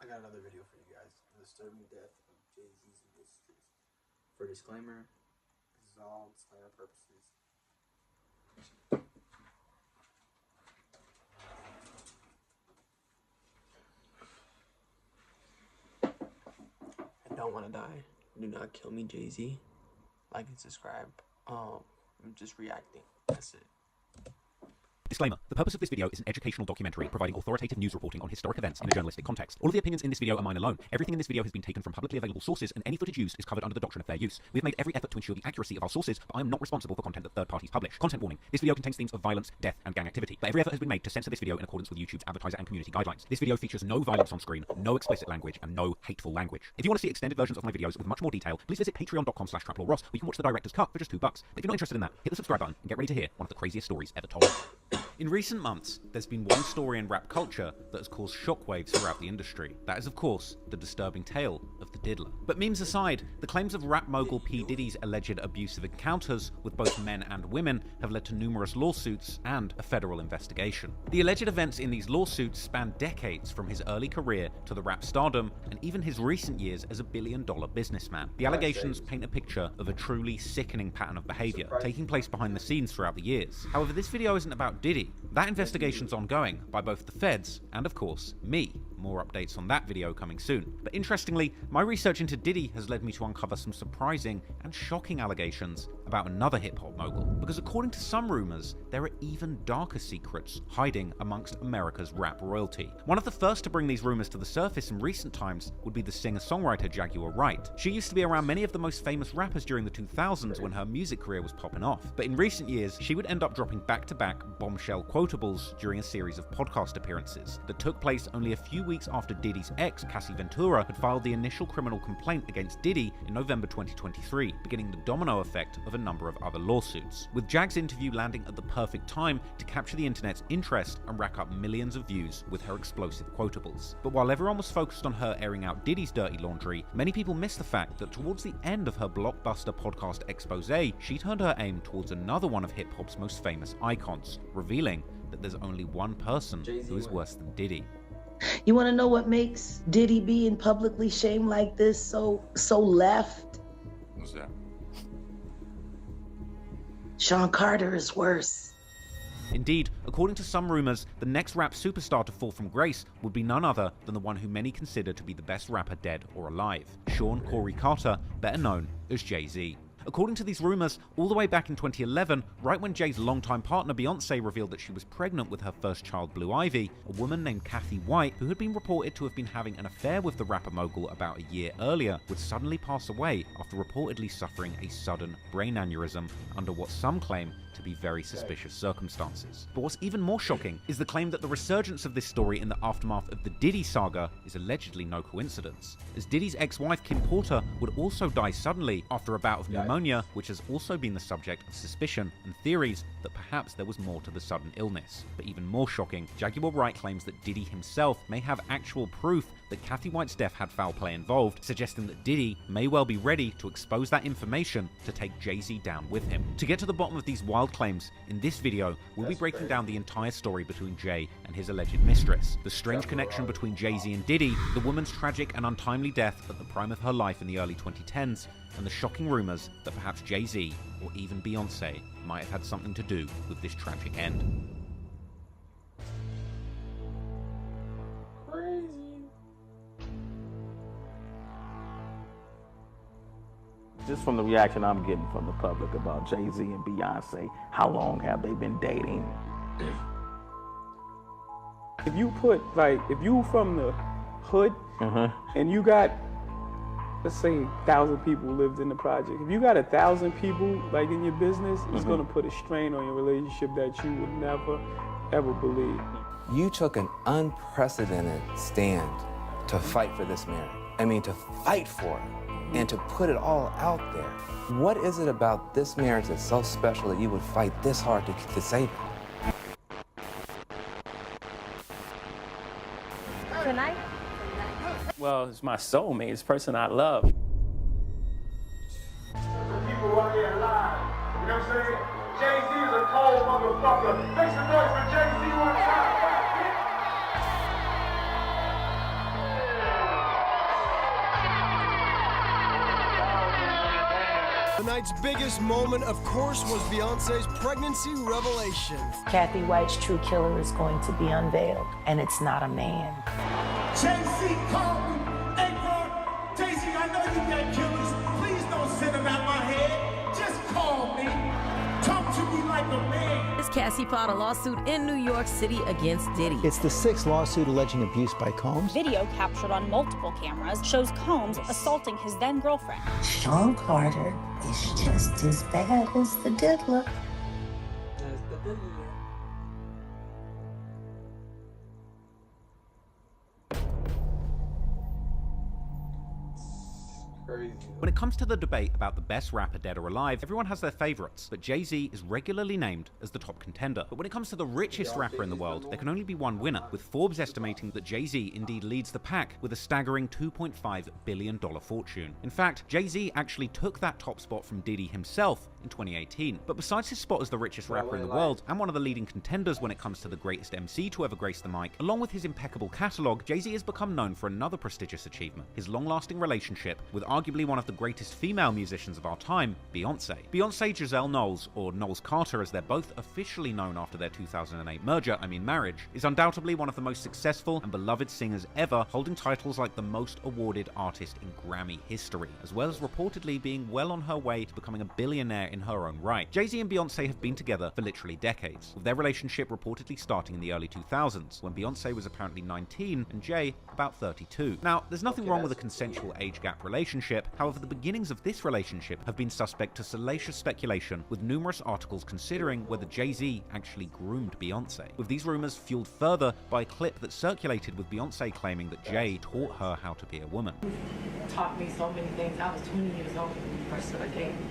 got another video for you guys. The disturbing death of Jay-Z's mistress. For disclaimer, this is all disclaimer purposes. I don't want to die. Do not kill me, Jay-Z. Like and subscribe. I'm just reacting. That's it. Disclaimer. The purpose of this video is an educational documentary providing authoritative news reporting on historic events in a journalistic context. All of the opinions in this video are mine alone. Everything in this video has been taken from publicly available sources, and any footage used is covered under the doctrine of fair use. We have made every effort to ensure the accuracy of our sources, but I am not responsible for content that third parties publish. Content warning. This video contains themes of violence, death, and gang activity, but every effort has been made to censor this video in accordance with YouTube's advertiser and community guidelines. This video features no violence on screen, no explicit language, and no hateful language. If you want to see extended versions of my videos with much more detail, please visit patreon.com/traplawross, where you can watch the director's cut for just $2. But if you're not interested in that, hit the subscribe button and get ready to hear one of the craziest stories ever told. In recent months, there's been one story in rap culture that has caused shockwaves throughout the industry. That is, of course, the disturbing tale of the Diddler. But memes aside, the claims of rap mogul P. Diddy's alleged abusive encounters with both men and women have led to numerous lawsuits and a federal investigation. The alleged events in these lawsuits span decades, from his early career to the rap stardom and even his recent years as a billion-dollar businessman. The allegations paint a picture of a truly sickening pattern of behavior taking place behind the scenes throughout the years. However, this video isn't about Diddy. That investigation's ongoing by both the feds and, of course, me. More updates on that video coming soon. But interestingly, my research into Diddy has led me to uncover some surprising and shocking allegations about another hip-hop mogul. Because according to some rumors, there are even darker secrets hiding amongst America's rap royalty. One of the first to bring these rumors to the surface in recent times would be the singer-songwriter Jaguar Wright. She used to be around many of the most famous rappers during the 2000s when her music career was popping off. But in recent years, she would end up dropping back-to-back bombshell quotables during a series of podcast appearances that took place only a few weeks after Diddy's ex, Cassie Ventura, had filed the initial criminal complaint against Diddy in November 2023, beginning the domino effect of a number of other lawsuits. With Jag's interview landing at the perfect time to capture the internet's interest and rack up millions of views with her explosive quotables. But while everyone was focused on her airing out Diddy's dirty laundry, many people missed the fact that towards the end of her blockbuster podcast expose, she turned her aim towards another one of hip-hop's most famous icons, revealing that there's only one person who is worse than Diddy. You want to know what makes Diddy being publicly shamed like this so left? What's that? Sean Carter is worse. Indeed, according to some rumors, the next rap superstar to fall from grace would be none other than the one who many consider to be the best rapper dead or alive, Sean Corey Carter, better known as Jay-Z. According to these rumors, all the way back in 2011, right when Jay's longtime partner Beyonce revealed that she was pregnant with her first child, Blue Ivy, a woman named Kathy White, who had been reported to have been having an affair with the rapper mogul about a year earlier, would suddenly pass away after reportedly suffering a sudden brain aneurysm under what some claim to be very suspicious circumstances. But what's even more shocking is the claim that the resurgence of this story in the aftermath of the Diddy saga is allegedly no coincidence, as Diddy's ex-wife Kim Porter would also die suddenly after a bout of pneumonia, which has also been the subject of suspicion and theories that perhaps there was more to the sudden illness. But even more shocking, Jaguar Wright claims that Diddy himself may have actual proof that Kathy White's death had foul play involved, suggesting that Diddy may well be ready to expose that information to take Jay-Z down with him. To get to the bottom of these wild claims, in this video, we'll be breaking down the entire story between Jay and his alleged mistress, the strange connection between Jay-Z and Diddy, the woman's tragic and untimely death at the prime of her life in the early 2010s, and the shocking rumors that perhaps Jay-Z, or even Beyonce, might have had something to do with this tragic end. Just from the reaction I'm getting from the public about Jay-Z and Beyonce, how long have they been dating? If you put, like, if you from the hood and you got, let's say, 1,000 people lived in the project. If you got 1,000 people, like, in your business, it's gonna put a strain on your relationship that you would never, ever believe. You took an unprecedented stand to fight for this marriage. I mean, to fight for it. And to put it all out there. What is it about this marriage that's so special that you would fight this hard to save it? Tonight? Well, it's my soulmate, it's the person I love. The people out there alive, you know what I'm saying? Jay-Z is a cold motherfucker. Make some noise for Jay-Z one time. The night's biggest moment, of course, was Beyonce's pregnancy revelation. Kathy White's true killer is going to be unveiled, and it's not a man. Jay-Z called me. Hey, bro, Jay-Z, I know you got killers. Please don't send them out my head. Just call me. Talk to me like a man. Cassie filed a lawsuit in New York City against Diddy. It's the 6th lawsuit alleging abuse by Combs. Video captured on multiple cameras shows Combs assaulting his then-girlfriend. Sean Carter is just as bad as the diddler. Crazy. When it comes to the debate about the best rapper dead or alive, everyone has their favorites, but Jay-Z is regularly named as the top contender. But when it comes to the richest rapper in the world, there can only be one winner, with Forbes estimating that Jay-Z indeed leads the pack with a staggering $2.5 billion fortune. In fact, Jay-Z actually took that top spot from Diddy himself in 2018. But besides his spot as the richest rapper in the world, and one of the leading contenders when it comes to the greatest MC to ever grace the mic, along with his impeccable catalog, Jay-Z has become known for another prestigious achievement, his long-lasting relationship with arguably one of the greatest female musicians of our time, Beyonce. Beyonce Giselle Knowles, or Knowles Carter as they're both officially known after their 2008 marriage, is undoubtedly one of the most successful and beloved singers ever, holding titles like the most awarded artist in Grammy history, as well as reportedly being well on her way to becoming a billionaire in her own right. Jay-Z and Beyonce have been together for literally decades, with their relationship reportedly starting in the early 2000s, when Beyonce was apparently 19 and Jay about 32. Now, there's nothing wrong with a consensual age gap relationship. However, the beginnings of this relationship have been suspect to salacious speculation, with numerous articles considering whether Jay-Z actually groomed Beyonce, with these rumors fueled further by a clip that circulated with Beyonce claiming that Jay taught her how to be a woman. You taught me so many things. I was 20 years old when we first started dating.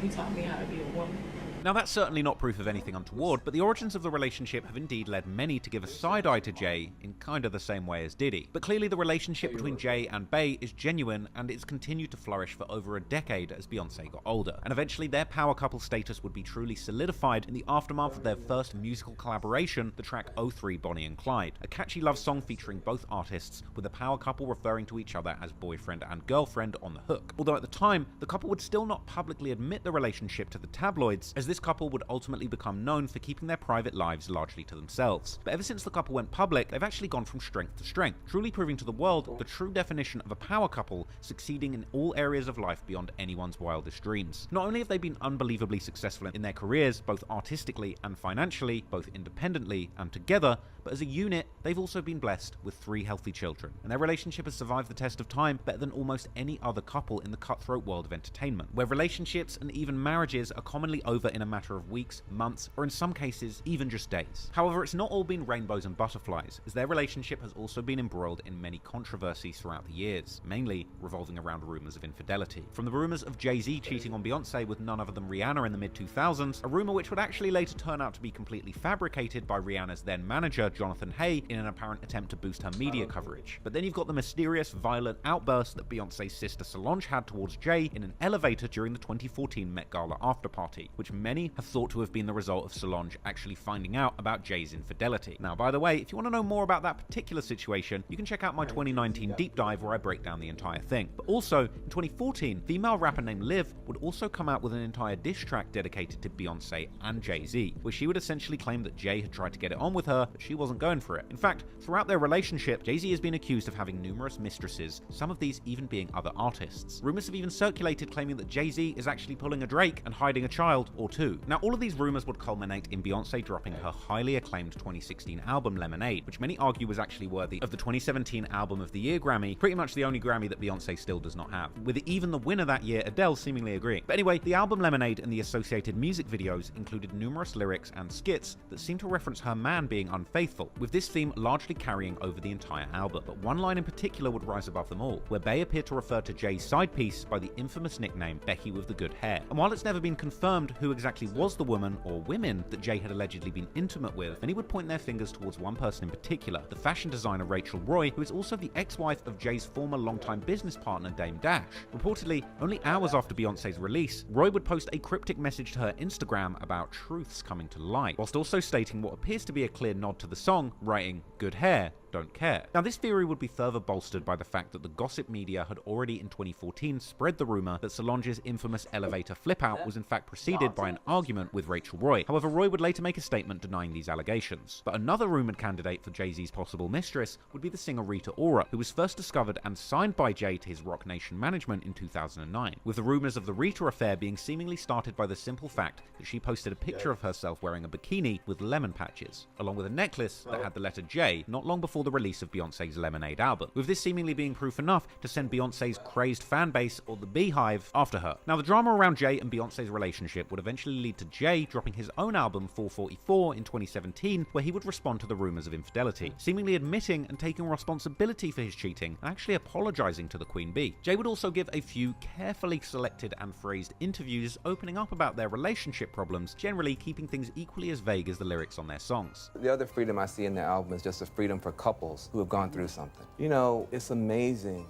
You taught me how to be a woman. Now, that's certainly not proof of anything untoward, but the origins of the relationship have indeed led many to give a side-eye to Jay in kind of the same way as Diddy. But clearly the relationship between Jay and Bey is genuine, and it's continued to flourish for over a decade as Beyonce got older. And eventually their power couple status would be truly solidified in the aftermath of their first musical collaboration, the track 03 Bonnie and Clyde, a catchy love song featuring both artists, with the power couple referring to each other as boyfriend and girlfriend on the hook. Although at the time, the couple would still not publicly admit the relationship to the tabloids, as this couple would ultimately become known for keeping their private lives largely to themselves. But ever since the couple went public, they've actually gone from strength to strength, truly proving to the world the true definition of a power couple, succeeding in all areas of life beyond anyone's wildest dreams. Not only have they been unbelievably successful in their careers, both artistically and financially, both independently and together, but as a unit, they've also been blessed with 3 healthy children, and their relationship has survived the test of time better than almost any other couple in the cutthroat world of entertainment, where relationships and even marriages are commonly over in a matter of weeks, months, or in some cases, even just days. However, it's not all been rainbows and butterflies, as their relationship has also been embroiled in many controversies throughout the years, mainly revolving around rumors of infidelity. From the rumors of Jay-Z cheating on Beyonce with none other than Rihanna in the mid-2000s, a rumor which would actually later turn out to be completely fabricated by Rihanna's then manager, Jonathan Hay, in an apparent attempt to boost her media coverage. But then you've got the mysterious, violent outburst that Beyonce's sister Solange had towards Jay in an elevator during the 2014 Met Gala after-party, which many have thought to have been the result of Solange actually finding out about Jay's infidelity. Now, by the way, if you want to know more about that particular situation, you can check out my 2019 deep dive where I break down the entire thing. But also, in 2014, female rapper named Liv would also come out with an entire diss track dedicated to Beyonce and Jay-Z, where she would essentially claim that Jay had tried to get it on with her, but she wasn't going for it. In fact, throughout their relationship, Jay-Z has been accused of having numerous mistresses, some of these even being other artists. Rumors have even circulated claiming that Jay-Z is actually pulling a Drake and hiding a child or two. Now, all of these rumors would culminate in Beyonce dropping her highly acclaimed 2016 album Lemonade, which many argue was actually worthy of the 2017 Album of the Year Grammy, pretty much the only Grammy that Beyonce still does not have, with even the winner that year, Adele, seemingly agreeing. But anyway, the album Lemonade and the associated music videos included numerous lyrics and skits that seem to reference her man being unfaithful, with this theme largely carrying over the entire album. But one line in particular would rise above them all, where Bey appeared to refer to Jay's side piece by the infamous nickname Becky with the good hair. And while it's never been confirmed who exactly was the woman or women that Jay had allegedly been intimate with, many would point their fingers towards one person in particular, the fashion designer Rachel Roy, who is also the ex-wife of Jay's former longtime business partner Dame Dash. Reportedly, only hours after Beyonce's release, Roy would post a cryptic message to her Instagram about truths coming to light, whilst also stating what appears to be a clear nod to the song, writing, "Good hair, don't care. Now, this theory would be further bolstered by the fact that the gossip media had already in 2014 spread the rumor that Solange's infamous elevator flip-out was in fact preceded by an argument with Rachel Roy. However, Roy would later make a statement denying these allegations. But another rumored candidate for Jay-Z's possible mistress would be the singer Rita Ora, who was first discovered and signed by Jay to his Roc Nation management in 2009, with the rumors of the Rita affair being seemingly started by the simple fact that she posted a picture of herself wearing a bikini with lemon patches, along with a necklace that had the letter J, not long before the release of Beyoncé's Lemonade album, with this seemingly being proof enough to send Beyoncé's crazed fan base, or the Beehive, after her. Now, the drama around Jay and Beyoncé's relationship would eventually lead to Jay dropping his own album 444 in 2017, where he would respond to the rumors of infidelity, seemingly admitting and taking responsibility for his cheating and actually apologizing to the Queen Bee. Jay would also give a few carefully selected and phrased interviews opening up about their relationship problems, generally keeping things equally as vague as the lyrics on their songs. The other freedom I see in the album is just a freedom for couples who have gone through something. You know, it's amazing.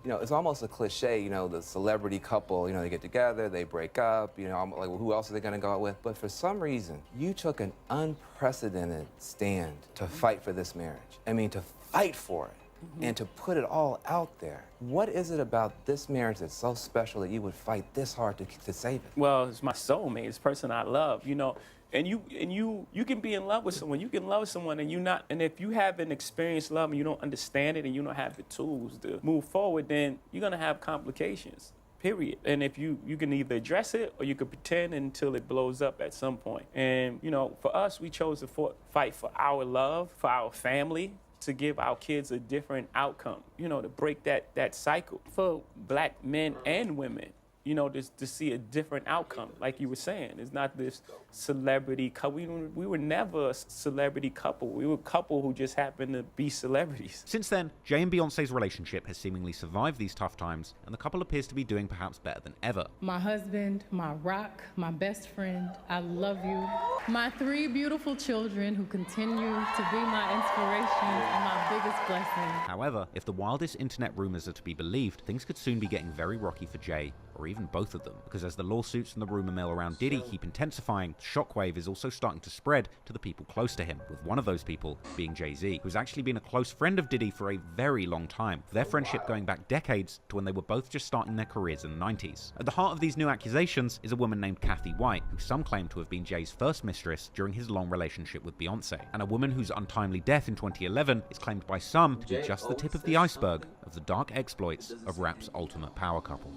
You know, it's almost a cliche, you know, the celebrity couple, you know, they get together, they break up, you know, I'm like, well, who else are they gonna go out with? But for some reason, you took an unprecedented stand to fight for this marriage. I mean, to fight for it. And to put it all out there. What is it about this marriage that's so special that you would fight this hard to save it? Well, it's my soulmate. It's the person I love, you know. And you can be in love with someone. You can love someone and if you haven't experienced love and you don't understand it and you don't have the tools to move forward, then you're gonna have complications. Period. And if you can either address it or you can pretend until it blows up at some point. And you know, for us, we chose to fight for our love, for our family, to give our kids a different outcome, you know, to break that cycle for black men and women, you know, to see a different outcome. Like you were saying, it's not this celebrity couple. We were never a celebrity couple. We were a couple who just happened to be celebrities. Since then, Jay and Beyoncé's relationship has seemingly survived these tough times, and the couple appears to be doing perhaps better than ever. My husband, my rock, my best friend, I love you. My 3 beautiful children who continue to be my inspiration and my biggest blessing. However, if the wildest internet rumors are to be believed, things could soon be getting very rocky for Jay, or even both of them, because as the lawsuits and the rumor mill around Diddy keep intensifying, the shockwave is also starting to spread to the people close to him, with one of those people being Jay-Z, who's actually been a close friend of Diddy for a very long time, their friendship going back decades to when they were both just starting their careers in the 90s. At the heart of these new accusations is a woman named Kathy White, who some claim to have been Jay's first mistress during his long relationship with Beyoncé, and a woman whose untimely death in 2011 is claimed by some to be just the tip of the iceberg of the dark exploits of rap's ultimate power couple.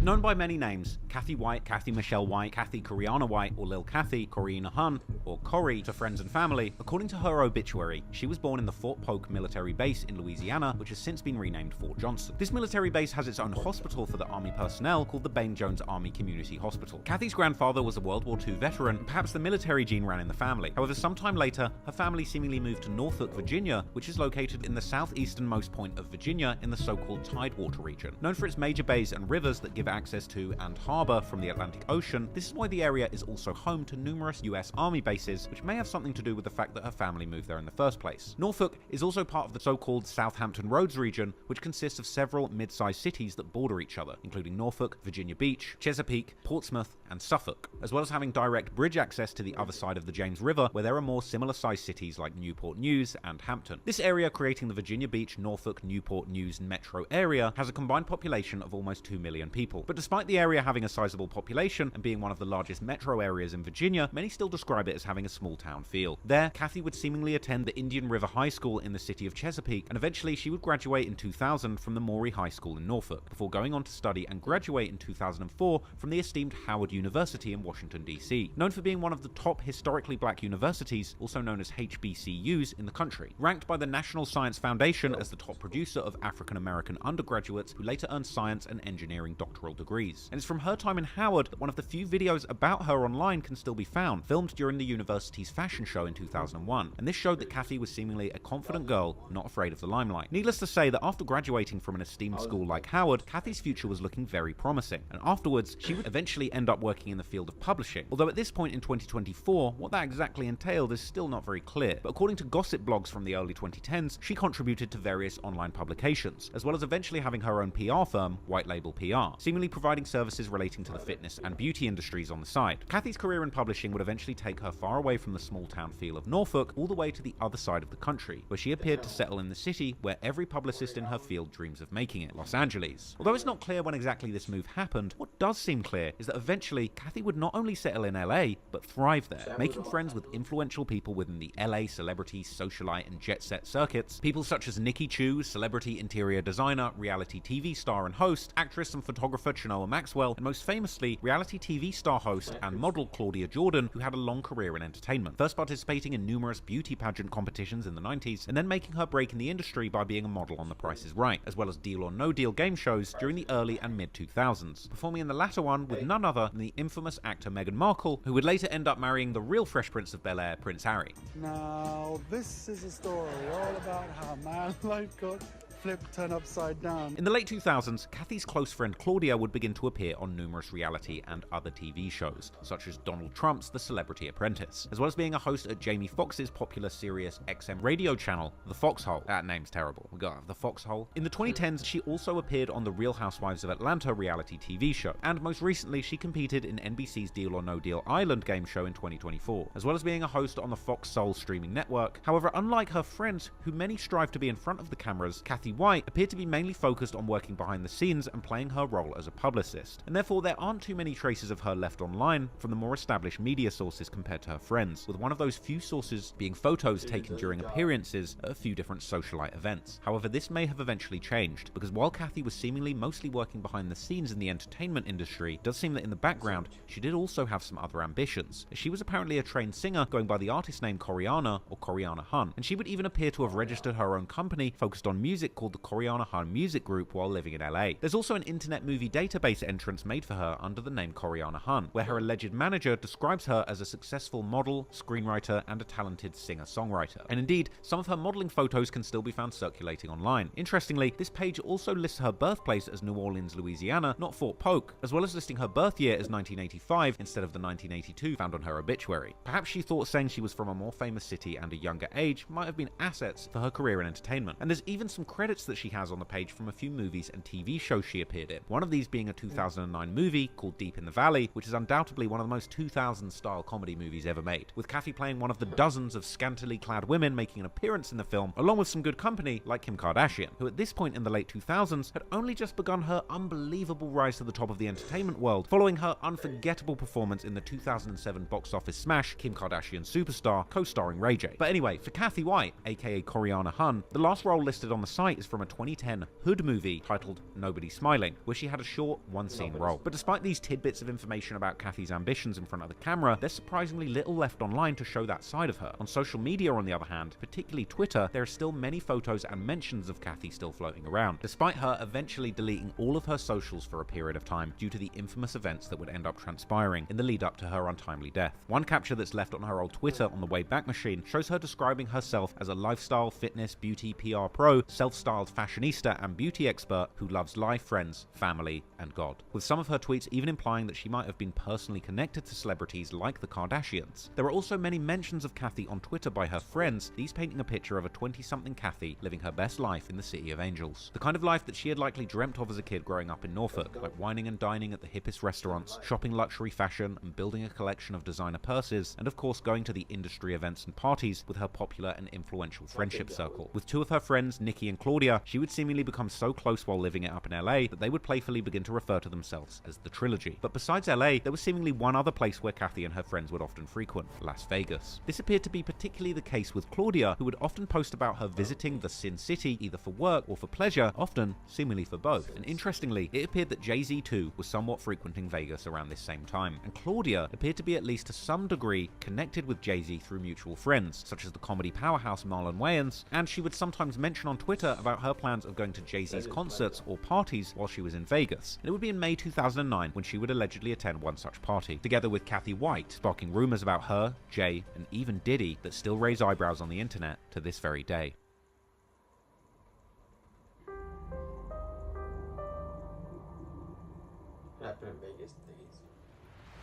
Known by many names, Kathy White, Kathy Michelle White, Kathy Coriana White, or Lil Kathy, Corrina Hun, or Corey to friends and family, according to her obituary, she was born in the Fort Polk military base in Louisiana, which has since been renamed Fort Johnson. This military base has its own hospital for the Army personnel called the Bain Jones Army Community Hospital. Kathy's grandfather was a World War II veteran, and perhaps the military gene ran in the family. However, sometime later, her family seemingly moved to Norfolk, Virginia, which is located in the southeasternmost point of Virginia in the so-called Tidewater region. Known for its major bays and rivers that give access to and harbor from the Atlantic Ocean, this is why the area is also home to numerous US Army bases, which may have something to do with the fact that her family moved there in the first place. Norfolk is also part of the so-called Southampton Roads region, which consists of several mid-sized cities that border each other, including Norfolk, Virginia Beach, Chesapeake, Portsmouth, and Suffolk, as well as having direct bridge access to the other side of the James River, where there are more similar-sized cities like Newport News and Hampton. This area, creating the Virginia Beach, Norfolk, Newport News metro area, has a combined population of almost 2 million people. But despite the area having a sizable population and being one of the largest metro areas in Virginia, many still describe it as having a small town feel. There, Kathy would seemingly attend the Indian River High School in the city of Chesapeake, and eventually she would graduate in 2000 from the Maury High School in Norfolk, before going on to study and graduate in 2004 from the esteemed Howard University in Washington, D.C. Known for being one of the top historically black universities, also known as HBCUs, in the country. Ranked by the National Science Foundation as the top producer of African-American undergraduates who later earned science and engineering doctoral degrees. And it's from her time in Howard that one of the few videos about her online can still be found, filmed during the university's fashion show in 2001. And this showed that Kathy was seemingly a confident girl, not afraid of the limelight. Needless to say that after graduating from an esteemed school like Howard, Kathy's future was looking very promising. And afterwards, she would eventually end up working in the field of publishing. Although at this point in 2024, what that exactly entailed is still not very clear. But according to gossip blogs from the early 2010s, she contributed to various online publications, as well as eventually having her own PR firm, White Label PR, seemingly providing services related relating to the fitness and beauty industries on the side. Kathy's career in publishing would eventually take her far away from the small-town feel of Norfolk all the way to the other side of the country, where she appeared to settle in the city where every publicist in her field dreams of making it, Los Angeles. Although it's not clear when exactly this move happened, what does seem clear is that eventually Kathy would not only settle in LA, but thrive there, making friends with influential people within the LA celebrity, socialite, and jet set circuits. People such as Nikki Chu, celebrity interior designer, reality TV star and host, actress and photographer Chenoa Maxwell, and most famously, reality TV star host and model Claudia Jordan, who had a long career in entertainment, first participating in numerous beauty pageant competitions in the 90s, and then making her break in the industry by being a model on The Price is Right, as well as Deal or No Deal game shows during the early and mid-2000s, performing in the latter one with none other than the infamous actor Meghan Markle, who would later end up marrying the real Fresh Prince of Bel-Air, Prince Harry. Now, this is a story all about how a man like God flipped, turned upside down. In the late 2000s, Kathy's close friend Claudia would begin to appear on numerous reality and other TV shows, such as Donald Trump's The Celebrity Apprentice, as well as being a host at Jamie Foxx's popular Sirius XM radio channel, The Foxhole. That name's terrible. We got The Foxhole. In the 2010s, she also appeared on the Real Housewives of Atlanta reality TV show, and most recently, she competed in NBC's Deal or No Deal Island game show in 2024, as well as being a host on the Fox Soul streaming network. However, unlike her friends, who many strive to be in front of the cameras, Kathy White appeared to be mainly focused on working behind the scenes and playing her role as a publicist, and therefore there aren't too many traces of her left online from the more established media sources compared to her friends, with one of those few sources being photos taken during appearances at a few different socialite events. However, this may have eventually changed, because while Kathy was seemingly mostly working behind the scenes in the entertainment industry, it does seem that in the background she did also have some other ambitions, as she was apparently a trained singer going by the artist name Coriana or Coriana Hun, and she would even appear to have registered her own company focused on music called the Coriana Hun Music Group while living in LA. There's also an internet movie database entrance made for her under the name Coriana Hun, where her alleged manager describes her as a successful model, screenwriter, and a talented singer-songwriter. And indeed, some of her modeling photos can still be found circulating online. Interestingly, this page also lists her birthplace as New Orleans, Louisiana, not Fort Polk, as well as listing her birth year as 1985 instead of the 1982 found on her obituary. Perhaps she thought saying she was from a more famous city and a younger age might have been assets for her career in entertainment. And there's even some credits that she has on the page from a few movies and TV shows she appeared in, one of these being a 2009 movie called Deep in the Valley, which is undoubtedly one of the most 2000s style comedy movies ever made, with Kathy playing one of the dozens of scantily clad women making an appearance in the film, along with some good company like Kim Kardashian, who at this point in the late 2000s had only just begun her unbelievable rise to the top of the entertainment world, following her unforgettable performance in the 2007 box office smash Kim Kardashian Superstar, co-starring Ray J. But anyway, for Kathy White, aka Coriana Hun, the last role listed on the site is from a 2010 Hood movie titled Nobody Smiling, where she had a short one-scene role. But despite these tidbits of information about Kathy's ambitions in front of the camera, there's surprisingly little left online to show that side of her. On social media, on the other hand, particularly Twitter, there are still many photos and mentions of Kathy still floating around, despite her eventually deleting all of her socials for a period of time due to the infamous events that would end up transpiring in the lead up to her untimely death. One capture that's left on her old Twitter on the Wayback Machine shows her describing herself as a lifestyle, fitness, beauty, PR pro, self-styled fashionista and beauty expert who loves life, friends, family, and God, with some of her tweets even implying that she might have been personally connected to celebrities like the Kardashians. There are also many mentions of Kathy on Twitter by her friends, these painting a picture of a 20-something Kathy living her best life in the City of Angels. The kind of life that she had likely dreamt of as a kid growing up in Norfolk, like wining and dining at the hippest restaurants, shopping luxury fashion, and building a collection of designer purses, and of course going to the industry events and parties with her popular and influential friendship circle. With two of her friends, Nikki and Claudia, she would seemingly become so close while living it up in LA that they would playfully begin to refer to themselves as the Trilogy. But besides LA, there was seemingly one other place where Kathy and her friends would often frequent, Las Vegas. This appeared to be particularly the case with Claudia, who would often post about her visiting the Sin City either for work or for pleasure, often seemingly for both. And interestingly, it appeared that Jay-Z too was somewhat frequenting Vegas around this same time, and Claudia appeared to be at least to some degree connected with Jay-Z through mutual friends, such as the comedy powerhouse Marlon Wayans, and she would sometimes mention on Twitter about her plans of going to Jay-Z's concerts or parties while she was in Vegas. And it would be in May 2009 when she would allegedly attend one such party, together with Kathy White, sparking rumors about her, Jay, and even Diddy that still raise eyebrows on the internet to this very day.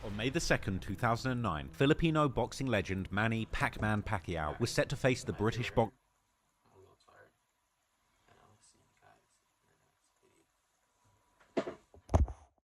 On May 2nd, 2009, Filipino boxing legend Manny Pac-Man Pacquiao was set to face the British boxer